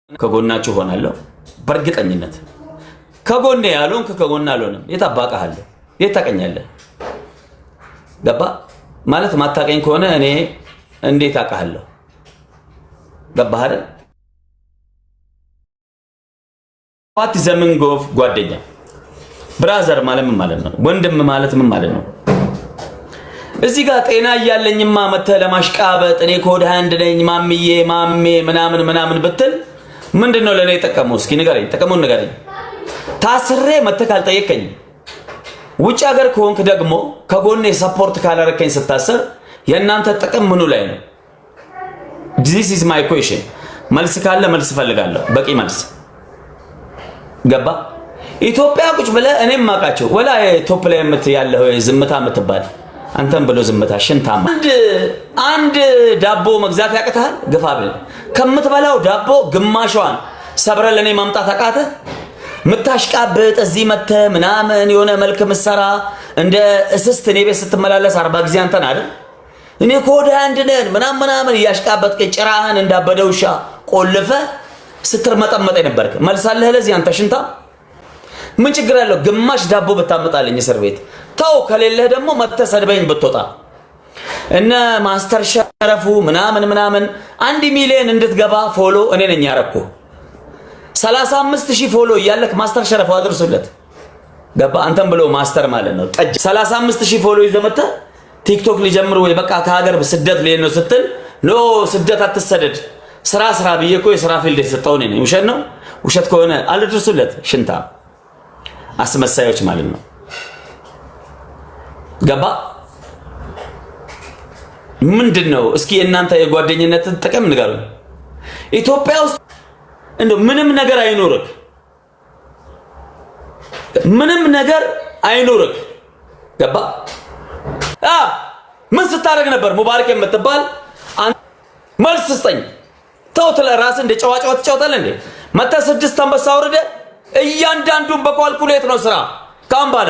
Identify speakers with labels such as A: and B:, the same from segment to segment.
A: ከጎናችሁ ሆናለሁ በርግጠኝነት ከጎኔ ያሉን ከጎና አልሆንም የታባቃለሁ የታቀኛለህ ገባ ማለት ማታቀኝ ከሆነ እኔ እንዴት አቃለሁ ገባህ አይደል ዋት ዘመን ጎፍ ጓደኛ ብራዘር ማለት ምን ማለት ነው ወንድም ማለት ምን ማለት ነው እዚህ ጋር ጤና እያለኝማ መተ ለማሽቃበጥ እኔ ኮድ ሃንድ ነኝ ማምዬ ማሜ ምናምን ብትል ምንድነው ለኔ ተቀመው እስኪ ንገረኝ ተቀመው ንገረኝ ታስሬ መተ ካልጠየቀኝ ውጭ ሀገር ከሆንክ ደግሞ ከጎኔ ሰፖርት ካላረከኝ ስታሰር የእናንተ ጥቅም ምኑ ላይ ነው this is my question መልስ ካለ መልስ ፈልጋለሁ በቂ መልስ ገባ ኢትዮጵያ ቁጭ ብለ እኔም ማቃቸው ወላ ቶፕ ላይ ያለው ዝምታ ምትባል አንተም ብሎ ዝምታ ሽንታማ አንድ ዳቦ መግዛት ያቀታል ግፋብል ከምትበላው ዳቦ ግማሿን ሰብረ ለኔ ማምጣት አቃተ ምታሽቃበጥ እዚህ መተ ምናምን የሆነ መልክ መስራ እንደ እስስት እኔ ቤት ስትመላለስ 40 ጊዜ አንተን አይደል እኔ ኮድ አንድ ነን ምናምን ያሽቃበጥ ጭራህን እንዳበደውሻ ቆልፈ ስትርመጠመጥ ነበርክ መልሳለህ ለዚህ አንተ ሽንታ ምን ችግር አለው ግማሽ ዳቦ በታመጣልኝ እስር ቤት ታው ከሌለህ ደግሞ መተሰድበኝ ብትወጣ እና ማስተር ሸረፉ ምናምን 1 ሚሊዮን እንድትገባ ፎሎ እኔ ነኝ ያረኩ 35000 ፎሎ እያለክ ማስተር ሸረፉ አድርሱለት ገባ አንተም ብሎ ማስተር ማለት ነው ጠጅ 35000 ፎሎ ይዘመተ ቲክቶክ ሊጀምር ወይ በቃ ከሀገር በስደት ላይ ነው ስትል ኖ ስደት አትሰደድ ስራ በየኮ የስራ ፊልድ የተሰጠው ነኝ ውሸት ነው ውሸት ከሆነ አልድርሱለት ሽንታ አስመሳዮች ማለት ነው ገባ ምንድነው እስኪ እናንተ የጓደኝነት ጥቅም ንገሩኝ ኢትዮጵያ ውስጥ እንደው ምንም ነገር አይኖርክ ገባ ምን ስታረግ ነበር ሙባረክ የምትባል መልስ ስጠኝ ተውተለ ራስ እንደ ጨዋጫው ተጫውታለህ እንዴ መታ 6 አንበሳ አውርደ እያንዳንዱን በኳልኩሌት ነው ስራ ካምባላ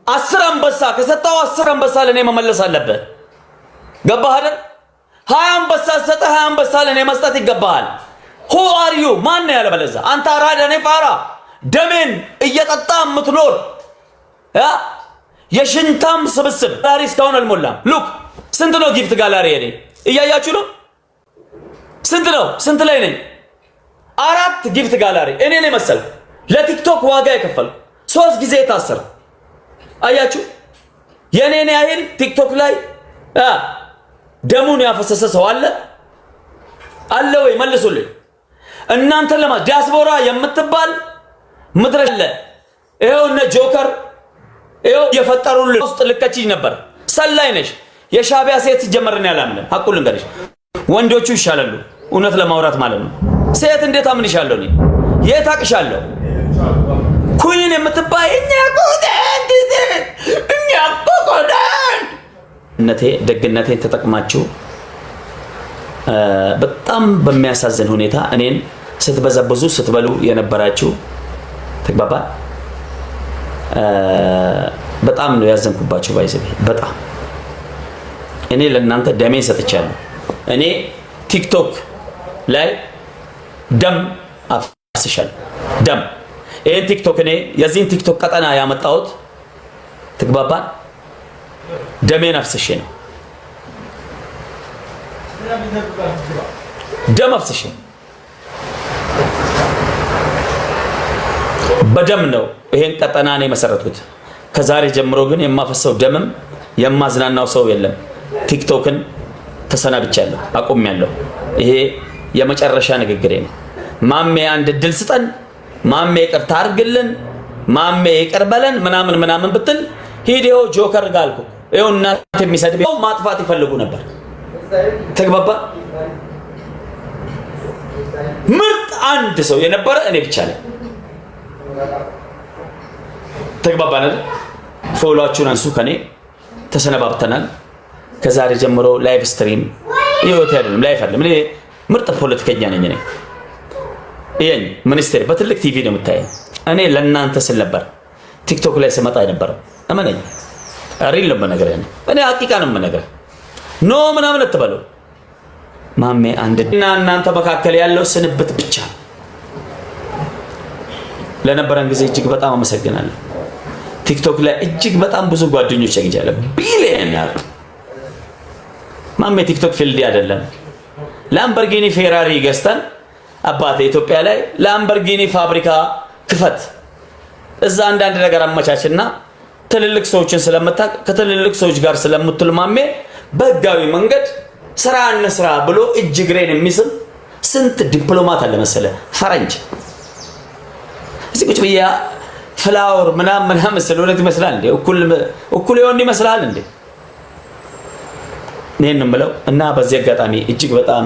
A: 10 አንበሳ ከሰጣው 10 አንበሳ ለኔ መመለስ አለበት ገባህ አይደል 20 አንበሳ ሰጠ 20 አንበሳ ለኔ መስጠት ይገባሃል who are you ማን ነው ያለበለዛ አንተ አራዳ ነህ ፋራ ደሜን እየጠጣ የምትኖር የሽንታም ስብስብ ጋላሪ እስካሁን አልሞላም ሉክ ስንት ነው ጊፍት ጋላሪ እኔ እያያችሁ ነው ስንት ላይ ነኝ 4 ጊፍት ጋላሪ እኔ ነኝ መሰል ለቲክቶክ ዋጋ የከፈል 3 ጊዜ ታሰር አያችሁ የኔ ያህል ቲክቶክ ላይ ደሙን ያፈሰሰ ሰው አለ ወይ መልሱልኝ እናንተ ለማ ዲያስፖራ የምትባል ምድረለ ይሄው እነ ጆከር ይሄው የፈጠሩልን ውስጥ ልከቺ ነበር ሰላይ ነሽ የሻቢያ ሴት ጀመርን ያላምነ ሐቁን ልንገርሽ ወንዶቹ ይሻላሉ እውነት ለማውራት ማለት ነው ሴት እንዴት አምንሻለሁ እኔ የታቅሻለሁ ኩይን የምትባይ እኛ ቆቆዳን ደግነቴን ተጠቅማችሁ በጣም በሚያሳዝን ሁኔታ እኔን ስትበዘብዙ ስትበሉ የነበራችሁ ተግባባ በጣም ነው ያዘንኩባችሁ ባይዘብ በጣም እኔ ለእናንተ ደሜን ሰጥቻለሁ እኔ ቲክቶክ ላይ ደም አፍስሻለሁ ደም ይሄን ቲክቶክ እኔ የዚህን ቲክቶክ ቀጠና ያመጣሁት ተግባባ ደሜን አፍስሼ ነው ደም አፍስሼ በደም ነው ይሄን ቀጠና እኔ መሰረትኩት ከዛሬ ጀምሮ ግን የማፈሰው ደምም የማዝናናው ሰው የለም ቲክቶክን ተሰናብቻለሁ አቆሚያለሁ ይሄ የመጨረሻ ንግግሬ ነው ማሜ አንድ ድል ስጠን ማሜ ይቅርታ አርግልን ማሜ ይቅርበለን ምናምን ብትል ሂዲዮ ጆከር ጋልኩ ይሄው እናንተ የሚሰድበው ማጥፋት ይፈልጉ ነበር ተግባባ ምርጥ አንድ ሰው የነበረ እኔ ብቻ ነኝ ተግባባ አይደል ፎሎዋችሁን አንሱ ከኔ ተሰነባብተናል ከዛሬ ጀምሮ ላይቭ ስትሪም ይወት አይደለም ላይቭ አይደለም እኔ ምርጥ ፖለቲከኛ ነኝ ይሄን ሚኒስትር በትልቅ ቲቪ ነው የምታየው እኔ ለእናንተ ስል ነበር ቲክቶክ ላይ ስመጣ ነበር አመነኝ አሪል ነው በነገር እኔ ሐቂቃ ነው በነገር ኖ ምናምን አትበሉ ማሜ አንድ እና እናንተ መካከል ያለው ስንብት ብቻ ለነበረን ጊዜ እጅግ በጣም አመሰግናለሁ። ቲክቶክ ላይ እጅግ በጣም ብዙ ጓደኞች አግኝቻለሁ። ቢሊየነር ማሜ ቲክቶክ ፊልድ አይደለም። ላምበርጊኒ ፌራሪ ገዝተን አባቴ ኢትዮጵያ ላይ ላምበርጊኒ ፋብሪካ ክፈት፣ እዛ አንዳንድ ነገር አመቻችና ትልልቅ ሰዎችን ስለምታውቅ ከትልልቅ ሰዎች ጋር ስለምትል ማሜ በህጋዊ መንገድ ስራ እንስራ ብሎ እጅግሬን የሚስም ስንት ዲፕሎማት አለ መሰለ ፈረንጅ። እዚህ ቁጭ ብያ ፍላወር ምናምን ስለሆነ ይመስላል እንዴ? እኩል ይሆን ይመስላል እንዴ? ይሄን ነው እና በዚህ አጋጣሚ እጅግ በጣም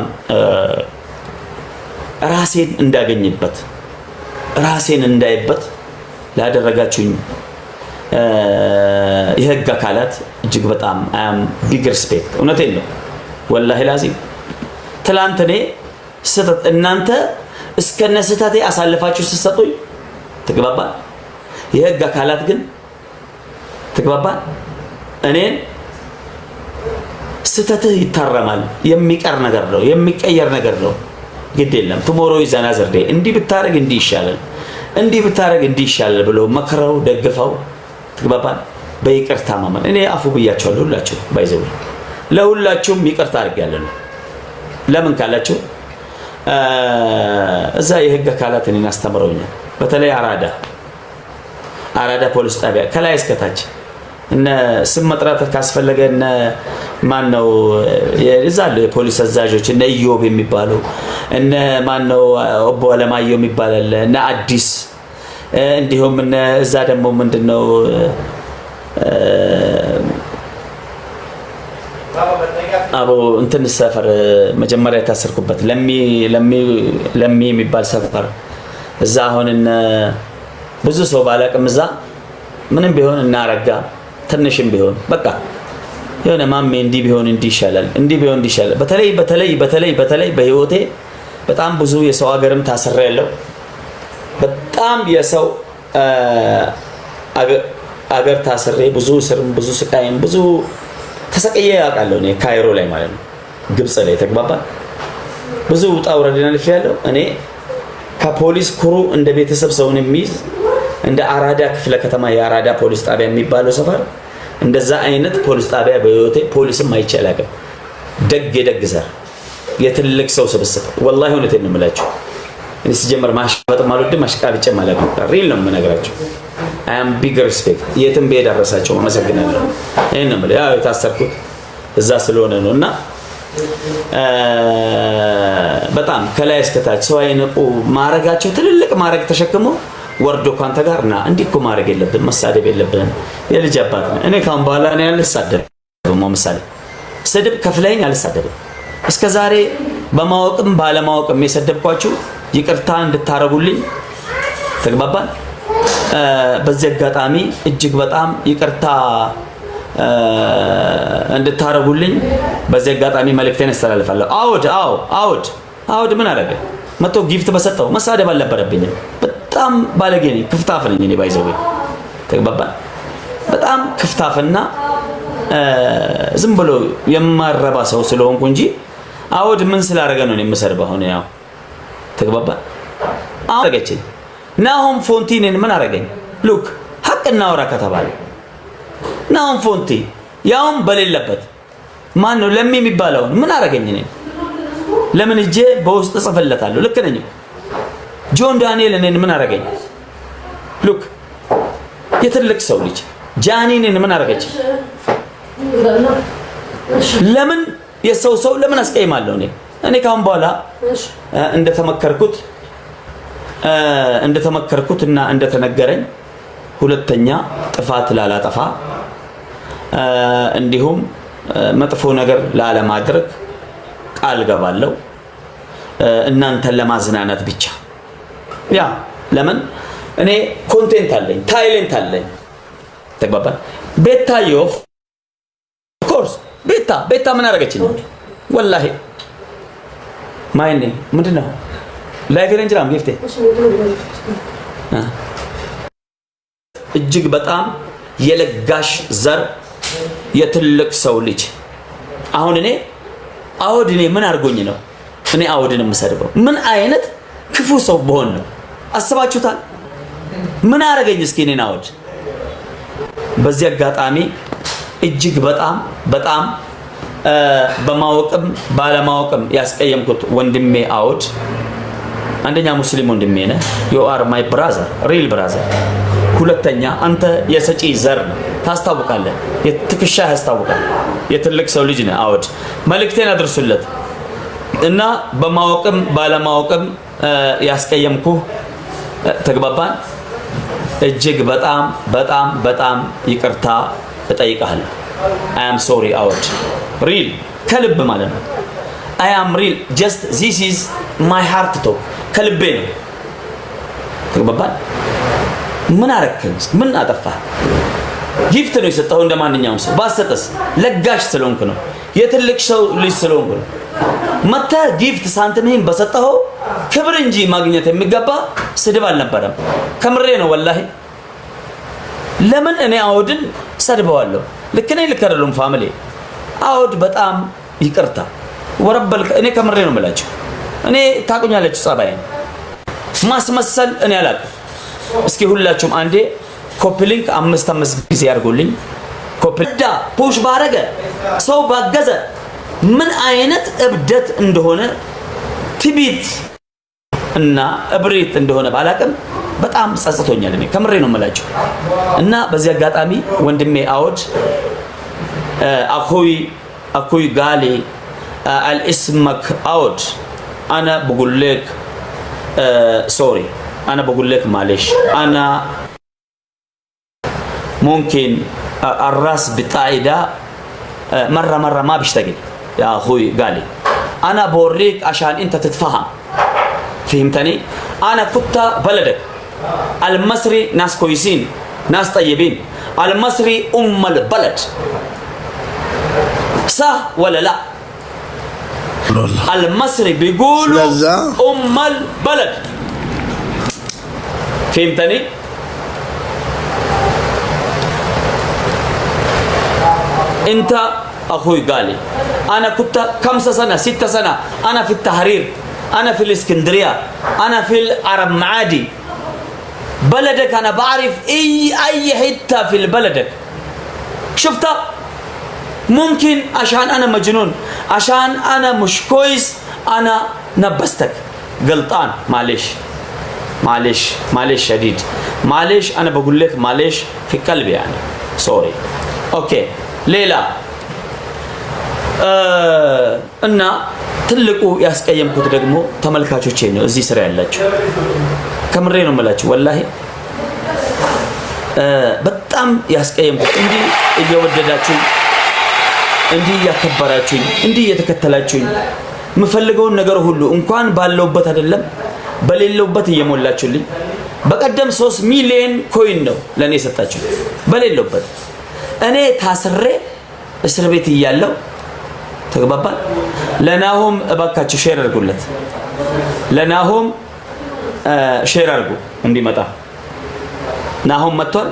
A: ራሴን እንዳገኝበት ራሴን እንዳይበት ላደረጋችሁኝ የህግ አካላት እጅግ በጣም አም ቢግ ሪስፔክት። እውነቴን ነው ወላሂ ላዚም። ትላንት እኔ ስህተት እናንተ እስከነ ስህተቴ አሳልፋችሁ ስትሰጡኝ ተግባባን። የህግ አካላት ግን ተግባባን እኔን ስህተትህ ይታረማል፣ የሚቀር ነገር ነው፣ የሚቀየር ነገር ነው፣ ግድ የለም ቱሞሮ ይዘና ዘርዴ እንዲህ ብታረግ እንዲህ ይሻላል፣ እንዲህ ብታረግ እንዲህ ይሻላል ብሎ መከረው ደግፈው ተግባባን። በይቅርታ ማመን እኔ አፉ ብያቸዋለሁ። ሁላችሁ ባይዘው ለሁላችሁም ይቅርታ አድርጋለሁ። ለምን ካላችሁ እዛ የህግ አካላት እኔን አስተምረውኛል። በተለይ አራዳ ፖሊስ ጣቢያ ከላይ እስከታች እነ ስም መጥራት ካስፈለገ እነ ማን ነው የዛለ የፖሊስ አዛዦች እነ ኢዮብ የሚባሉ እነ ማን ነው ኦቦ አለማየሁ የሚባል እነ አዲስ እንዲሁም እነ እዛ ደግሞ ምንድነው አቦ እንትን ሰፈር መጀመሪያ ታሰርኩበት ለሚ የሚባል ሰፈር እዛ አሁን እነ ብዙ ሰው ባላቅም እዛ ምንም ቢሆን እናረጋ ትንሽም ቢሆን በቃ የሆነ ማሜ እንዲህ ቢሆን እንዲህ ይሻላል፣ እንዲህ ቢሆን እንዲህ ይሻላል። በተለይ በህይወቴ በጣም ብዙ የሰው ሀገርም ታስሬያለሁ። በጣም የሰው አገር ታስሬ ብዙ ስርም ብዙ ስቃይም ብዙ ተሰቅዬ ያውቃለሁ። እኔ ካይሮ ላይ ማለት ነው ግብጽ ላይ ተግባባ ብዙ ውጣ ውረድን አልፌያለሁ። እኔ ከፖሊስ ኩሩ እንደ ቤተሰብ ሰውን የሚይዝ እንደ አራዳ ክፍለ ከተማ የአራዳ ፖሊስ ጣቢያ የሚባለው ሰፈር እንደዛ አይነት ፖሊስ ጣቢያ በህይወቴ ፖሊስም አይቻላልም። የደግ ዘር የትልቅ ሰው ስብስብ ወላሂ እውነቴን ነው የምላችሁ። እኔ ሲጀመር ማሽቃበጥ ማለት ማሽቃብጬ ማለት ነው ሪል ነው የምነግራችሁ። አይ አም ቢግ ሪስፔክት የትም ቤት ደረሳቸው አመሰግናለሁ። ይሄን ነው ማለት ያው የታሰርኩት እዛ ስለሆነ ነውና በጣም ከላይ እስከታች ሰው አይነቁ ማረጋቸው ትልልቅ ማረግ ተሸክሞ ወርዶ ካንተ ጋር እና እንዲኮ ማረግ የለብን መሳደብ የለብን። የልጅ አባት ነው። እኔ ካም በኋላ እኔ አልሳደብም። ምሳሌ ስድብ ከፍለኝ አልሳደብም። እስከዛሬ በማወቅም ባለማወቅም የሰደብኳችሁ ይቅርታ እንድታረጉልኝ ተግባባን። በዚህ አጋጣሚ እጅግ በጣም ይቅርታ እንድታረጉልኝ በዚህ አጋጣሚ መልእክቴን አስተላልፋለሁ። አውድ ምን አደረገ መቶ ጊፍት በሰጠው መሳደብ አልነበረብኝም። በጣም ባለጌ ነኝ፣ ክፍታፍ ነኝ እኔ ባይዘው ተግባባን። በጣም ክፍታፍና ዝም ብሎ የማረባ ሰው ስለሆንኩ እንጂ አውድ ምን ስላደረገ ነው የምሰድበው? አሁን ያው ተግባባን። አረገችኝ ናሆም ፎንቲንን ምን አረገኝ? ሉክ ሀቅ እናወራ ከተባለ ናሆም ፎንቲ ያውም በሌለበት ማን ነው ለሚ የሚባለው ምን አረገኝ? እኔ ለምን እጄ በውስጥ ጽፈለታለሁ። ልክ ነኝ። ጆን ዳንኤል እኔን ምን አረገኝ? ሉክ የትልቅ ሰው ልጅ ጃኒንን ምን አረገች? ለምን የሰው ሰው ለምን አስቀይማለሁ? እኔ ካሁን በኋላ እንደተመከርኩትና እንደተነገረኝ ሁለተኛ ጥፋት ላላጠፋ እንዲሁም መጥፎ ነገር ላለማድረግ ቃል ገባለሁ። እናንተን ለማዝናናት ብቻ ያ ለምን እኔ ኮንቴንት አለኝ፣ ታይለንት አለኝ። ተግባባን። ቤታዮ ኦፍ ኮርስ ቤታ ምን አደረገችኝ? ወላሂ ማይኔ ምንድነው ላይፍ ሬንጅራም ጊፍቴ እጅግ በጣም የለጋሽ ዘር የትልቅ ሰው ልጅ። አሁን እኔ ምን አድርጎኝ ነው እኔ አውድን የምሰድበው? ምን አይነት ክፉ ሰው በሆን ነው? አስባችሁታል? ምን አረገኝ እስኪ እኔን አውድ? በዚህ አጋጣሚ እጅግ በጣም በማወቅም ባለማወቅም ያስቀየምኩት ወንድሜ አውድ፣ አንደኛ ሙስሊም ወንድሜ ነህ፣ you are my brother real brother። ሁለተኛ አንተ የሰጪ ዘር ነው፣ ታስታውቃለህ፣ የትክሻ ያስታውቃል፣ የትልቅ ሰው ልጅ ነህ አውድ። መልእክቴን አድርሱለት እና በማወቅም ባለማወቅም ያስቀየምኩ ተግባባን። እጅግ በጣም ይቅርታ እጠይቃለሁ። I am sorry አውድ፣ real ከልብ ማለት ነው። I am real just this is my heart talk ከልቤ ነው። ተግባባን። ምን አረከኝ? ምን አጠፋህ? ጊፍት ነው የሰጠው እንደማንኛውም ሰው። ባሰጠስ ለጋሽ ስለሆንክ ነው፣ የትልቅ ሰው ልጅ ስለሆንክ ነው። መታ ጊፍት ሳንቲምህን በሰጠው ክብር እንጂ ማግኘት የሚገባ ስድብ አልነበረም። ከምሬ ነው ወላሂ። ለምን እኔ አውድን ሰድበዋለሁ? ልክ ነኝ ልክ አይደለም? ፋሚሊ አውድ በጣም ይቅርታ ወረበል። እኔ ከምሬ ነው የምላችሁ። እኔ ታቁኛለች ጸባይን ማስመሰል እኔ አላውቅም። እስኪ ሁላችሁም አንዴ ኮፒ ሊንክ 5 ጊዜ ያርጉልኝ። ኮፒ ፑሽ ባረገ ሰው ባገዘ ምን አይነት እብደት እንደሆነ ትቢት እና እብሪት እንደሆነ ባላቅም በጣም ጸጽቶኛል። እኔ ከምሬ ነው የምላችሁ። እና በዚህ አጋጣሚ ወንድሜ አውድ አኩይ ጋሊ الاسمك عود انا بقول لك سوري انا بقول لك معلش انا ممكن الراس بتاعي ده مره ما بيشتغل يا اخوي قالي انا بوريك عشان انت تتفهم فهمتني. انا كنت بلدك المصري ناس كويسين ناس طيبين المصري البلد صح ولا لا؟ المصري بيقولوا البلد فهمتني. انت اخوي قالي انا كنت 5 سنة 6 سنة انا في التحرير انا في الاسكندرية انا في العرب معادي بلدك انا بعرف اي حتة في بلدك شفتها. ممكن عشان انا مجنون عشان انا مش كويس انا نبستك غلطان معلش شديد معلش انا بقول لك معلش في قلبي يعني سوري اوكي ليلى እና ትልቁ ያስቀየምኩት ደግሞ ተመልካቾቼ ነው። እዚህ ስራ ያላችሁ ከምሬ ነው የምላችሁ ወላሂ በጣም ያስቀየምኩት። እንዲህ እየወደዳችሁ እንዲህ ያከበራችሁኝ እንዲህ እየተከተላችሁኝ የምፈልገውን ነገር ሁሉ እንኳን ባለውበት አይደለም በሌለውበት እየሞላችሁልኝ። በቀደም 3 ሚሊዮን ኮይን ነው ለኔ ሰጣችሁ በሌለውበት። እኔ ታስሬ እስር ቤት እያለሁ ተግባባን። ለናሆም እባካችሁ ሼር አድርጉለት። ለናሆም ሼር አድርጉ እንዲመጣ። ናሆም መጥቷል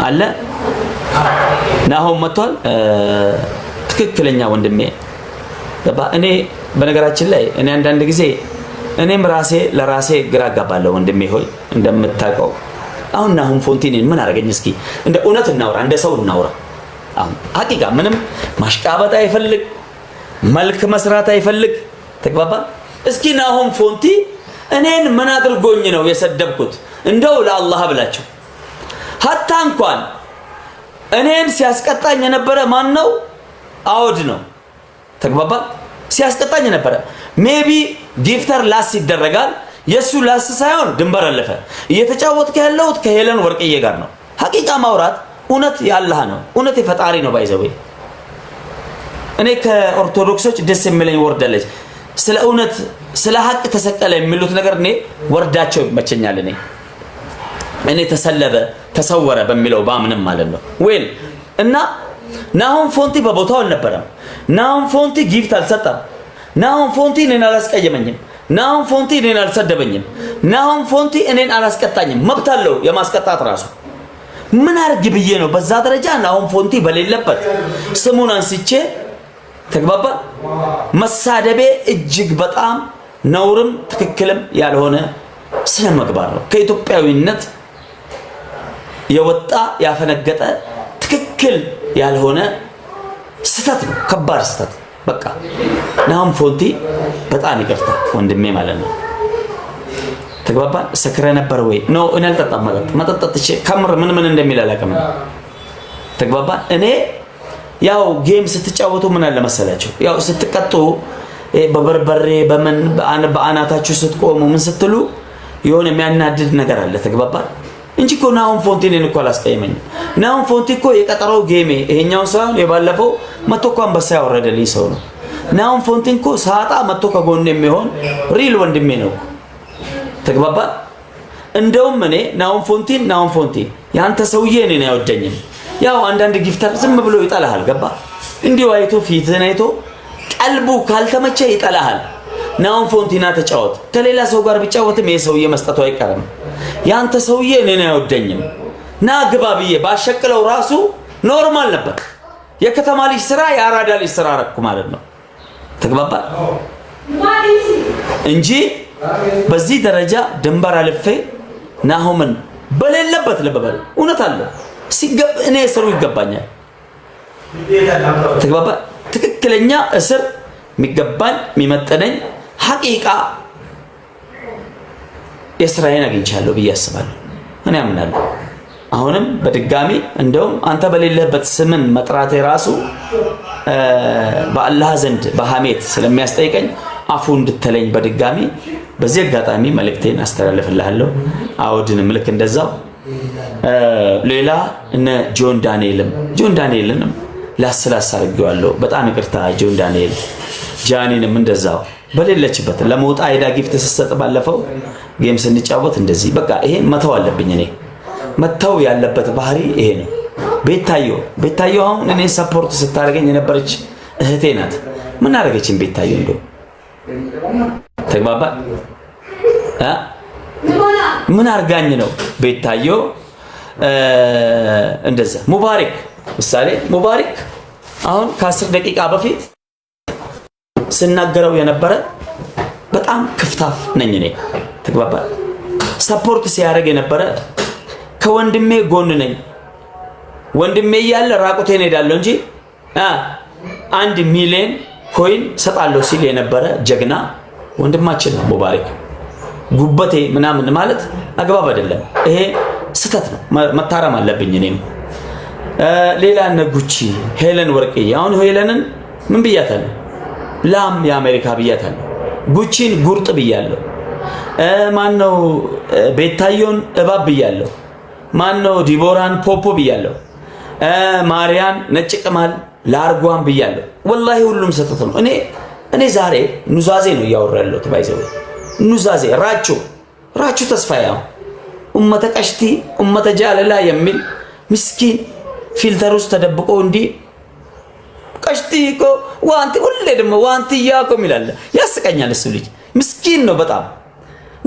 A: አለ ናሆም መጥቷል። ትክክለኛ ወንድሜ ገባ። እኔ በነገራችን ላይ እኔ አንዳንድ ጊዜ እኔም ራሴ ለራሴ ግራ ጋባለሁ ወንድሜ ሆይ እንደምታውቀው። አሁን ናሆም ፎንቲኔን ምን አረገኝ? እስኪ እንደ እውነት እናውራ፣ እንደ ሰው እናውራ። አሁን ሀቂቃ ምንም ማሽቃበጥ አይፈልግ፣ መልክ መስራት አይፈልግ። ተግባባ። እስኪ ናሆም ፎንቲ እኔን ምን አድርጎኝ ነው የሰደብኩት? እንደው ለአላህ ብላችሁ ሀታ እንኳን እኔን ሲያስቀጣኝ የነበረ ማን ነው? አውድ ነው። ተግባባ። ሲያስቀጣኝ የነበረ ሜቢ ጊፍተር ላስ ይደረጋል። የሱ ላስ ሳይሆን ድንበር አለፈ። እየተጫወትከ ያለሁት ከሄለን ወርቅዬ ጋር ነው። ሀቂቃ ማውራት እውነት ያላህ ነው፣ እውነት የፈጣሪ ነው። ባይዘው እኔ ከኦርቶዶክሶች ደስ የሚለኝ ወርዳለች ስለ እውነት ስለ ሀቅ ተሰቀለ የሚሉት ነገር እኔ ወርዳቸው ይመቸኛል። እኔ ተሰለበ ተሰወረ በሚለው ባምንም ማለት ነው ወይል እና ናሆም ፎንቲ በቦታው አልነበረም። ናሆም ፎንቲ ጊፍት አልሰጠም። ናሆም ፎንቲ እኔን አላስቀየመኝም። ናሆም ፎንቲ እኔን አልሰደበኝም። ናሆም ፎንቲ እኔን አላስቀጣኝም። መብት አለው የማስቀጣት ራሱ። ምን አርግ ብዬ ነው በዛ ደረጃ ናሆም ፎንቲ በሌለበት ስሙን አንስቼ ተግባባ መሳደቤ እጅግ በጣም ነውርም ትክክልም ያልሆነ ስነ ምግባር ነው። ከኢትዮጵያዊነት የወጣ ያፈነገጠ ትክክል ያልሆነ ስተት ነው። ከባድ ስተት። በቃ ናሆም ፎንቲ በጣም ይቅርታ ወንድሜ ማለት ነው። ተግባባን። ሰክረ ነበር ወይ? ኖ እኔ አልጠጣም። መጠጥ ከምር ምን እንደሚል አላውቅም። ተግባባን። እኔ ያው ጌም ስትጫወቱ ምን አለ መሰላችሁ፣ ያው ስትቀጡ በበርበሬ በአናታችሁ ስትቆሙ ምን ስትሉ የሆነ የሚያናድድ ነገር አለ። ተግባባን እንጂ እኮ ናሆም ፎንቲ እኔን እኮ አላስቀየመኝም። ናሆም ፎንቲ እኮ የቀጠረው ጌሜ ይሄኛው ሳይሆን የባለፈው መጥቶ እኮ አንበሳ ያወረደልኝ ሰው ነው። ናሆም ፎንቲ እኮ ሳጣ መጥቶ ከጎን የሚሆን ሪል ወንድሜ ነው። ተግባባን። እንደውም እኔ ናሆም ፎንቲ ያንተ ሰውዬ እኔን አይወደኝም። ያው አንዳንድ ጊፍተር ዝም ብሎ ይጠላሃል። ገባ እንዲሁ አይቶ ፊትህን አይቶ ቀልቡ ካልተመቸ ይጠላሃል። ናሆም ፎንቲና ተጫወት። ከሌላ ሰው ጋር ቢጫወትም ይሄ ሰውዬ መስጠቱ አይቀርም። ያንተ ሰውዬ እኔን አይወደኝም ና ግባ ብዬ ባሸቅለው ራሱ ኖርማል ነበር። የከተማ ልጅ ስራ የአራዳ ልጅ ስራ አረኩ ማለት ነው። ተግባባን እንጂ በዚህ ደረጃ ድንበር አልፌ ናሆምን በሌለበት ልበበል እውነት አለ እኔ እስሩ ይገባኛል። ተግባባን። ትክክለኛ እስር የሚገባኝ የሚመጠነኝ ሐቂቃ የስራዬን አግኝቻለሁ ብዬ አስባለሁ። እኔ አምናለሁ። አሁንም በድጋሚ እንደውም አንተ በሌለበት ስምን መጥራቴ ራሱ በአላህ ዘንድ በሐሜት ስለሚያስጠይቀኝ አፉ እንድትለኝ በድጋሚ በዚህ አጋጣሚ መልእክቴን አስተላልፍልሃለሁ። አውድንም ልክ እንደዛው ሌላ እነ ጆን ዳንኤልንም ላስላስ አድርጌዋለሁ። በጣም ይቅርታ ጆን ዳንኤል። ጃኒንም እንደዛው በሌለችበት ለሞጣ አይዳ ጊፍት ስትሰጥ ባለፈው ጌም ስንጫወት እንደዚህ በቃ ይሄ መተው አለብኝ። እኔ መተው ያለበት ባህሪ ይሄ ነው። ቤታዮ አሁን እኔ ሰፖርት ስታደርገኝ የነበረች እህቴ ናት። ምን አደረገችኝ ቤታዮ? እንደው ተግባባ ምን አርጋኝ ነው ቤታዮ? እንደዛ ሙባሪክ ምሳሌ ሙባሪክ አሁን ከ10 ደቂቃ በፊት ስናገረው የነበረ በጣም ክፍታፍ ነኝ እኔ። ተግባባ ሰፖርት ሲያደርግ የነበረ ከወንድሜ ጎን ነኝ። ወንድሜ እያለ ራቁቴን ሄዳለሁ እንጂ 1 ሚሊዮን ኮይን ሰጣለሁ ሲል የነበረ ጀግና ወንድማችን ነው ሙባሪክ። ጉበቴ ምናምን ማለት አግባብ አይደለም። ይሄ ስተት ነው፣ መታረም አለብኝ እኔም። ሌላ ነጉቺ ሄለን ወርቅዬ አሁን ሄለንን ምን ብያታለሁ? ላም የአሜሪካ ብያታለሁ። ጉቺን ጉርጥ ብያለሁ። ማነው ቤታዮን እባብ ብያለሁ። ማነው ዲቦራን ፖፖ ብያለሁ። ማርያን ነጭ ቅማል ላርጓን ብያለሁ። ወላሂ ሁሉም ስተት ነው። እኔ ዛሬ ኑዛዜ ነው እያወራለሁ። ተባይዘው ኑዛዜ ራቹ ተስፋዬ ኡመተ ቀሽቲ ኡመተ ጃለላ የሚል ምስኪን ፊልተር ውስጥ ተደብቆ እንዲህ ቀሽቲ እኮ ዋንቲ ሁሌ ደግሞ ዋንቲያ እኮ ይላል። ያስቀኛል። እሱ ልጅ ምስኪን ነው በጣም።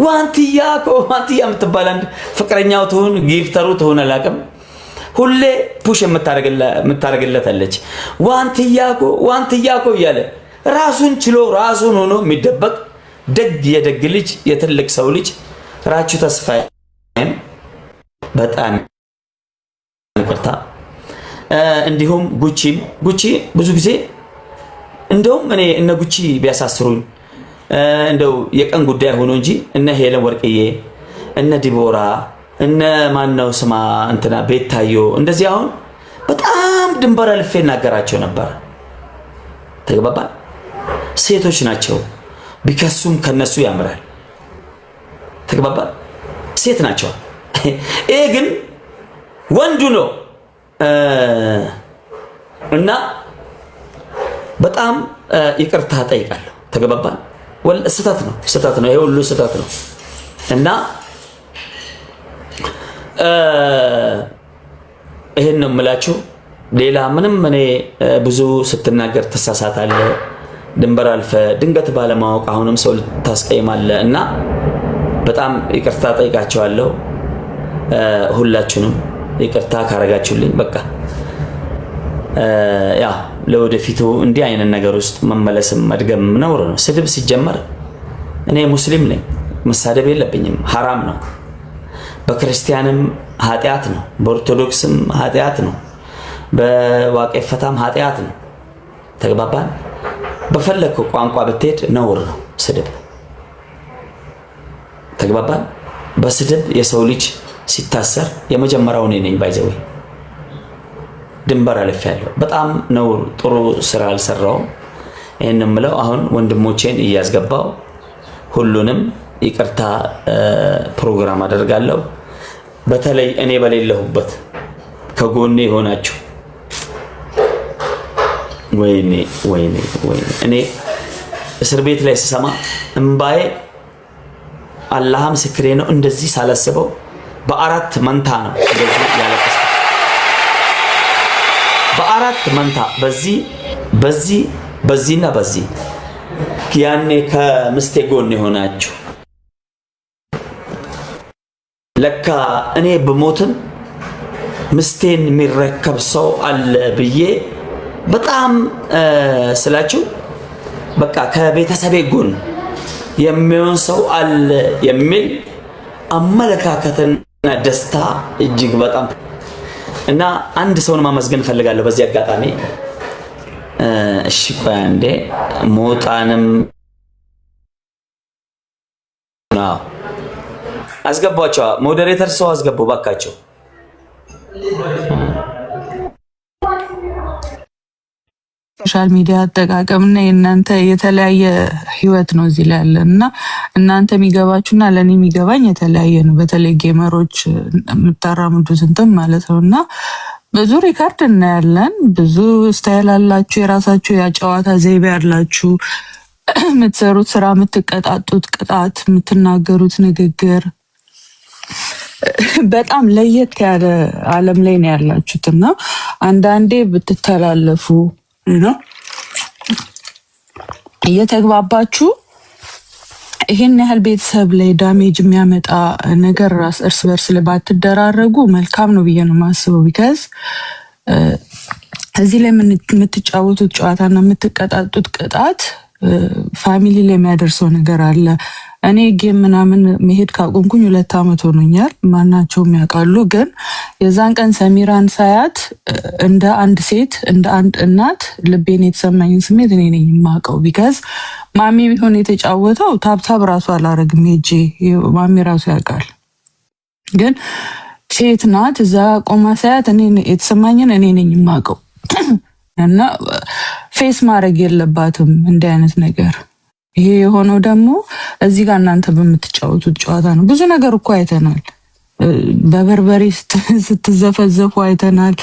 A: ዋንቲያ የምትባል አንድ ፍቅረኛው ትሁን ጊፍተሩ ትሁን አላውቅም፣ ሁሌ ፑሽ የምታረግለት አለች። ዋንቲያ እኮ እያለ ራሱን ችሎ ራሱን ሆኖ የሚደበቅ ደግ የደግ ልጅ የትልቅ ሰው ልጅ ራቹ ተስፋዬም በጣም ይቅርታ። እንዲሁም ጉቺ ብዙ ጊዜ እንደውም እኔ እነ ጉቺ ቢያሳስሩኝ እንደው የቀን ጉዳይ ሆኖ እንጂ እነ ሄለን ወርቅዬ እነ ዲቦራ እነ ማነው ስማ እንትና ቤታዮ እንደዚህ አሁን በጣም ድንበር አልፌ እናገራቸው ነበር። ተግባባን። ሴቶች ናቸው ቢከሱም ከነሱ ያምራል። ተግባባን። ሴት ናቸው። ይሄ ግን ወንዱ ነው እና በጣም ይቅርታ ጠይቃለሁ። ተግባባን። ስተት ነው። ይሄ ሁሉ ስተት ነው እና ይሄን ነው የምላችሁ። ሌላ ምንም እኔ ብዙ ስትናገር ተሳሳታለህ፣ ድንበር አልፈ ድንገት ባለማወቅ አሁንም ሰው ልታስቀይማለህ እና በጣም ይቅርታ ጠይቃቸዋለሁ። ሁላችሁንም ይቅርታ ካረጋችሁልኝ በቃ ያ ለወደፊቱ እንዲህ አይነት ነገር ውስጥ መመለስም መድገም ነውር ነው። ስድብ ሲጀመር እኔ ሙስሊም ነኝ፣ መሳደብ የለብኝም ሐራም ነው በክርስቲያንም ኃጢአት ነው በኦርቶዶክስም ኃጢአት ነው በዋቄፈታም ኃጢአት ነው ተግባባን በፈለከው ቋንቋ ብትሄድ ነውር ነው ስድብ ተግባባን በስድብ የሰው ልጅ ሲታሰር የመጀመሪያው እኔ ነኝ ባይዘው ድንበር አልፌያለሁ በጣም ነው ጥሩ ስራ አልሰራው ይሄንን ምለው አሁን ወንድሞቼን እያስገባው ሁሉንም ይቅርታ ፕሮግራም አደርጋለሁ በተለይ እኔ በሌለሁበት ከጎኔ ሆናችሁ ወይኔ እኔ እስር ቤት ላይ ስሰማ እንባዬ አላህ ምስክሬ ነው እንደዚህ ሳላስበው በአራት መንታ ነው እንደዚህ ያለቀስኩት በአራት መንታ በዚህና በዚህ ያኔ ከምስቴ ጎን ሆናችሁ ለካ እኔ በሞትም ምስቴን የሚረከብ ሰው አለ ብዬ በጣም ስላችሁ በቃ ከቤተሰቤ ጎን የሚሆን ሰው አለ የሚል አመለካከትና ደስታ እጅግ በጣም እና አንድ ሰውን ማመስገን ፈልጋለሁ በዚህ አጋጣሚ እሺ ቆይ አንዴ ሞጣንም አስገባቸው ሞዴሬተር ሰው አስገቡ ባካቸው
B: ሶሻል ሚዲያ አጠቃቀምና የእናንተ የተለያየ ህይወት ነው እዚህ ላይ ያለና እናንተ የሚገባችሁና ለኔ የሚገባኝ የተለያየ ነው በተለይ ጌመሮች የምታራምዱት እንትን ማለት ነውና ብዙ ሪካርድ እናያለን ብዙ ስታይል አላችሁ የራሳችሁ ያጨዋታ ዘይቤ ያላችሁ የምትሰሩት ስራ የምትቀጣጡት ቅጣት የምትናገሩት ንግግር በጣም ለየት ያለ ዓለም ላይ ነው ያላችሁትና አንዳንዴ ብትተላለፉ ነው እየተግባባችሁ ይሄን ያህል ቤተሰብ ላይ ዳሜጅ የሚያመጣ ነገር ራስ እርስ በርስ ላይ ባትደራረጉ መልካም ነው ብዬ ነው ማስበው ቢካዝ እዚህ ላይ የምትጫወቱት ጨዋታና የምትቀጣጡት ቅጣት ፋሚሊ ላይ የሚያደርሰው ነገር አለ እኔ ጌም ምናምን መሄድ ካቆምኩኝ 2 አመት ሆኖኛል ማናቸው የሚያውቃሉ ግን የዛን ቀን ሰሚራን ሳያት እንደ አንድ ሴት እንደ አንድ እናት ልቤን የተሰማኝን ስሜት እኔ ነኝ የማውቀው ቢካዝ ማሚ ቢሆን የተጫወተው ታብታብ ራሱ አላረግም ሄጄ ማሚ ራሱ ያውቃል ግን ሴት ናት እዛ ቆማ ሳያት እኔ የተሰማኝን እኔ ነኝ የማውቀው እና ፌስ ማድረግ የለባትም እንደ አይነት ነገር ይሄ የሆነው ደግሞ እዚህ ጋር እናንተ በምትጫወቱት ጨዋታ ነው ብዙ ነገር እኮ አይተናል በበርበሬ ስትዘፈዘፉ አይተናል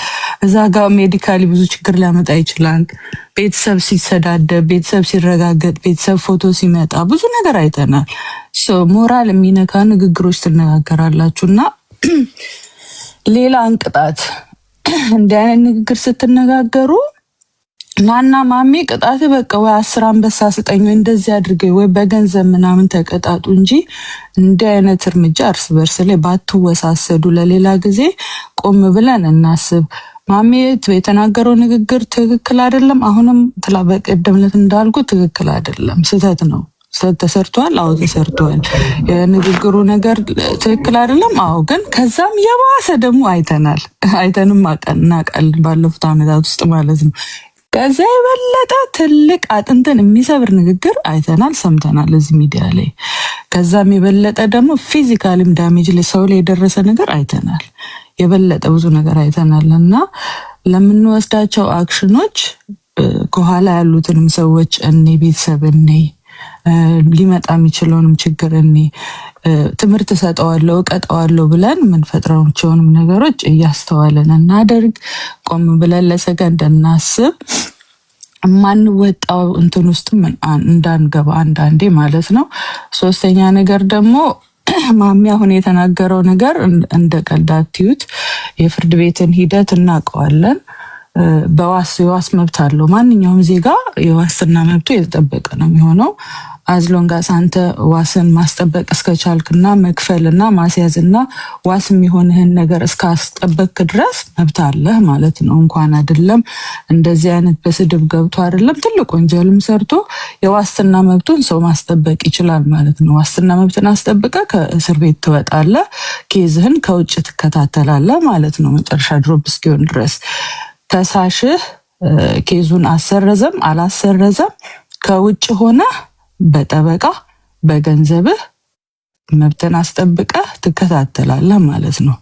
B: እዛ ጋር ሜዲካሊ ብዙ ችግር ሊያመጣ ይችላል ቤተሰብ ሲሰዳደብ ቤተሰብ ሲረጋገጥ ቤተሰብ ፎቶ ሲመጣ ብዙ ነገር አይተናል ሞራል የሚነካ ንግግሮች ትነጋገራላችሁና ሌላ እንቅጣት እንደ አይነት ንግግር ስትነጋገሩ ናና ማሚ ቅጣት በቃ ወይ 10 አንበሳ ስጠኝ ወይ እንደዚህ አድርገኝ ወይ በገንዘብ ምናምን ተቀጣጡ እንጂ እንደ አይነት እርምጃ እርስ በርስ ላይ ባትወሳሰዱ ለሌላ ጊዜ ቆም ብለን እናስብ ማሚ የተናገረው ንግግር ትክክል አይደለም አሁንም በቀደምለት እንዳልኩ ትክክል አይደለም ስህተት ነው ተሰርቷል አው ተሰርቷል የንግግሩ ነገር ትክክል አይደለም አው ግን ከዛም የባሰ ደግሞ አይተንም እናውቃለን ባለፉት አመታት ውስጥ ማለት ነው ከዛ የበለጠ ትልቅ አጥንትን የሚሰብር ንግግር አይተናል ሰምተናል እዚህ ሚዲያ ላይ ከዛም የበለጠ ደግሞ ፊዚካልም ዳሜጅ ለሰው ላይ የደረሰ ነገር አይተናል የበለጠ ብዙ ነገር አይተናልና ለምንወስዳቸው አክሽኖች ከኋላ ያሉትንም ሰዎች እኔ ቤተሰብ እኔ ሊመጣ የሚችለውንም ችግር እኔ ትምህርት ሰጠዋለሁ እቀጣዋለሁ ብለን የምንፈጥራቸውንም ነገሮች እያስተዋለን እናደርግ ቆም ብለን ለሰከንድ እናስብ ማንወጣው እንትን ውስጥ እንዳንገባ አንዳንዴ ማለት ነው ሶስተኛ ነገር ደግሞ ማሚ አሁን የተናገረው ነገር እንደ ቀልድ አትዩት የፍርድ ቤትን ሂደት እናውቀዋለን የዋስ መብት አለው። ማንኛውም ዜጋ የዋስትና መብቱ የተጠበቀ ነው የሚሆነው አዝሎንጋስ አንተ ዋስን ማስጠበቅ እስከቻልክና መክፈልና ማስያዝና ዋስ የሚሆንህን ነገር እስካስጠበቅ ድረስ መብት አለህ ማለት ነው። እንኳን አይደለም እንደዚህ አይነት በስድብ ገብቶ አይደለም ትልቅ ወንጀልም ሰርቶ የዋስትና መብቱን ሰው ማስጠበቅ ይችላል ማለት ነው። ዋስትና መብትን አስጠብቀ ከእስር ቤት ትወጣለህ፣ ኬዝህን ከውጭ ትከታተላለህ ማለት ነው። መጨረሻ ድሮፕ እስኪሆን ድረስ ከሳሽህ ኬዙን አሰረዘም አላሰረዘም ከውጭ ሆነ በጠበቃ በገንዘብህ መብትን አስጠብቀህ ትከታተላለህ ማለት ነው።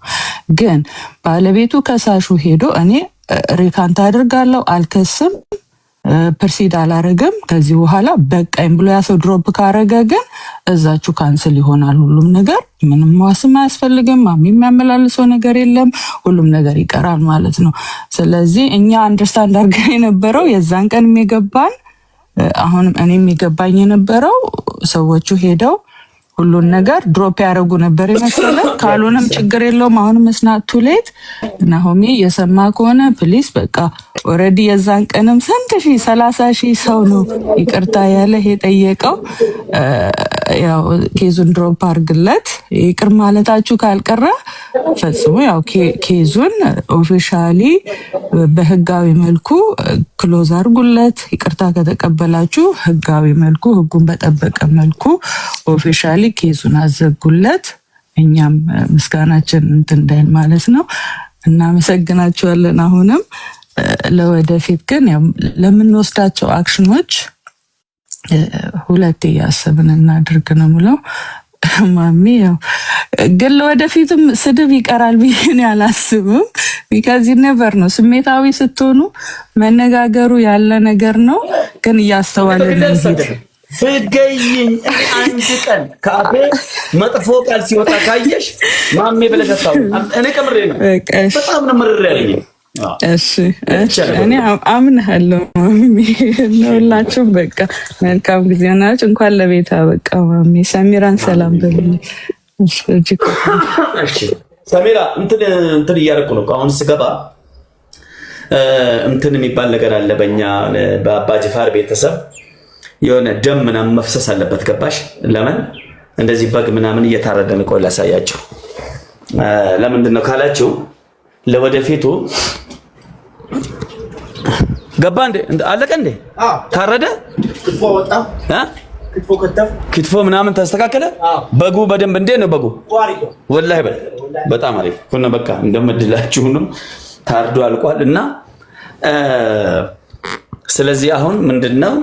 B: ግን ባለቤቱ ከሳሹ ሄዶ እኔ ሪካንት አድርጋለሁ አልከስም ፕርሲድ አላረግም ከዚህ በኋላ በቃኝ ብሎ ያሰው ድሮፕ ካረገ ግን እዛችሁ ካንስል ይሆናል ሁሉም ነገር። ምንም ዋስም አያስፈልግም፣ ማሚ የሚያመላልሰው ነገር የለም፣ ሁሉም ነገር ይቀራል ማለት ነው። ስለዚህ እኛ አንደርስታንድ አድርገን የነበረው የዛን ቀን የሚገባን አሁንም እኔ የሚገባኝ የነበረው ሰዎቹ ሄደው ሁሉን ነገር ድሮፕ ያደረጉ ነበር ይመስላል። ካልሆነም ችግር የለውም። አሁንም እስናት ቱ ሌት ናሆሚ የሰማ ከሆነ ፕሊስ በቃ ኦሬዲ የዛን ቀንም ስንት ሺህ 30,000 ሰው ነው ይቅርታ ያለ የጠየቀው። ያው ኬዙን ድሮፕ አድርግለት። ይቅር ማለታችሁ ካልቀረ ፈጽሞ ያው ኬዙን ኦፊሻሊ በህጋዊ መልኩ ክሎዝ አድርጉለት። ይቅርታ ከተቀበላችሁ ህጋዊ መልኩ ህጉን በጠበቀ መልኩ ኦፊሻሊ ኬዙን አዘጉለት። እኛም ምስጋናችን እንትን እንዳይል ማለት ነው። እናመሰግናቸዋለን። አሁንም ለወደፊት ግን ለምንወስዳቸው አክሽኖች ሁለቴ ያሰብን እናድርግ ነው የምለው። ማሚ ያው ግን ለወደፊትም ስድብ ይቀራል ብዬ አላስብም። ቢካዝ ነበር ነው ስሜታዊ ስትሆኑ መነጋገሩ ያለ ነገር ነው። ግን እያስተዋልን
A: በገይኝ አንድ ቀን ካፌ መጥፎ ቃል ሲወጣ ካየሽ ማሜ ብለሽ አታው እኔ ከምሬ ነው። በጣም ነው ምርር ያለኝ።
B: እሺ እኔ አምናለሁ ማሚ ነውላችሁ። በቃ መልካም ጊዜ ናችሁ። እንኳን ለቤታ በቃ ማሚ። ሰሚራን ሰላም በሉኝ።
A: እሺ ሰሚራ እንትን እያደረኩ ነው አሁን ስገባ እንትን የሚባል ነገር አለ በእኛ በአባጅፋር ቤተሰብ የሆነ ደም ምናምን መፍሰስ አለበት። ገባሽ? ለምን እንደዚህ በግ ምናምን እየታረደ ነው። ቆይ ላሳያችሁ። ለምንድን ነው ካላችሁ ለወደፊቱ ገባ እንዴ አለቀ እንዴ ታረደ ክትፎ ወጣ ክትፎ ምናምን ተስተካከለ። በጉ በደንብ እንዴ ነው በጉ ወላሂ በጣም አሪፍ ሁሉ በቃ እንደምድላችሁ ነው ታርዶ አልቋል። እና ስለዚህ አሁን ምንድነው